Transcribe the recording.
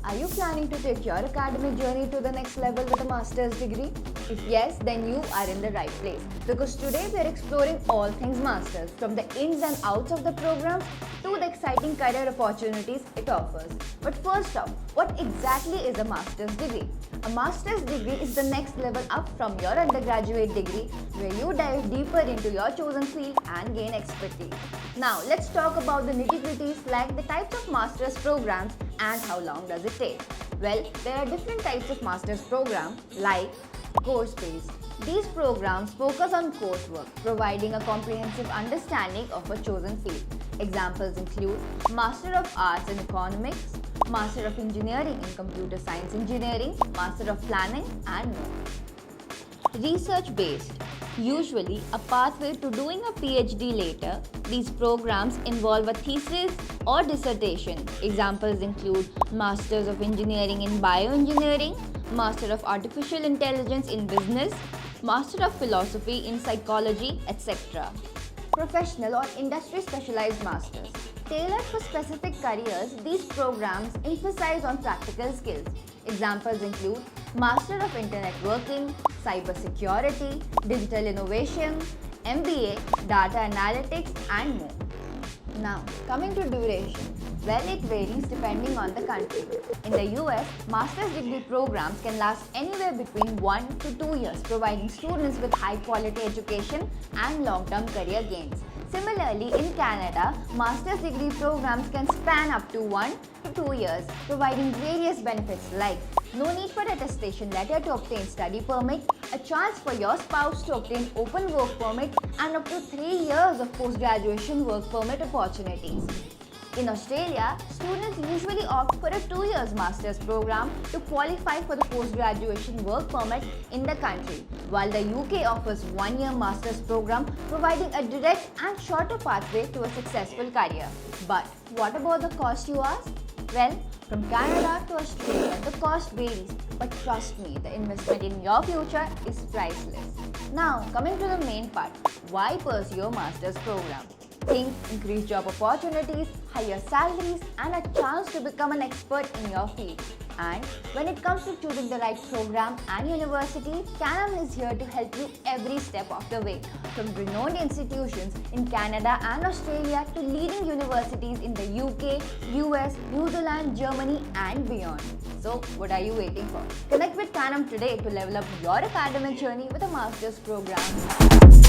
Are you planning to take your academic journey to the next level with a master's degree? If yes, then you are in the right place because today we are exploring all things masters, from the ins and outs of the program to the exciting career opportunities it offers. But first off, what exactly is a master's degree? A master's degree is the next level up from your undergraduate degree where you dive deeper into your chosen field and gain expertise. Now let's talk about the nitty-gritties like the types of master's programs and how long does it take. Well, there are different types of master's programs like course-based. These programs focus on coursework, providing a comprehensive understanding of a chosen field. Examples include Master of Arts in Economics, Master of Engineering in Computer Science Engineering, Master of Planning, and more. Research-based. Usually a pathway to doing a PhD later, these programs involve a thesis or dissertation. Examples include Masters of Engineering in Bioengineering, Master of Artificial Intelligence in Business, Master of Philosophy in Psychology, etc. Professional or industry specialized masters. Tailored for specific careers, these programs emphasize on practical skills. Examples include Master of Internet Working, Cyber Security, Digital Innovation, MBA, Data Analytics, and more. Now, coming to duration. Well, it varies depending on the country. In the US, master's degree programs can last anywhere between 1 to 2 years, providing students with high quality education and long-term career gains. Similarly, in Canada, master's degree programs can span up to 1 to 2 years, providing various benefits like no need for attestation letter to obtain study permit, a chance for your spouse to obtain open work permit, and up to 3 years of post-graduation work permit opportunities. In Australia, students usually opt for a 2 years master's program to qualify for the post-graduation work permit in the country, while the UK offers 1 year master's program providing a direct and shorter pathway to a successful career. But what about the cost, you ask? Well, from Canada to Australia, the cost varies, but trust me, the investment in your future is priceless. Now, coming to the main part, why pursue a master's program? Think increased job opportunities, higher salaries, and a chance to become an expert in your field. And when it comes to choosing the right program and university, Canam is here to help you every step of the way. From renowned institutions in Canada and Australia to leading universities in the UK, US, New Zealand, Germany, and beyond. So, what are you waiting for? Connect with Canam today to level up your academic journey with a master's program.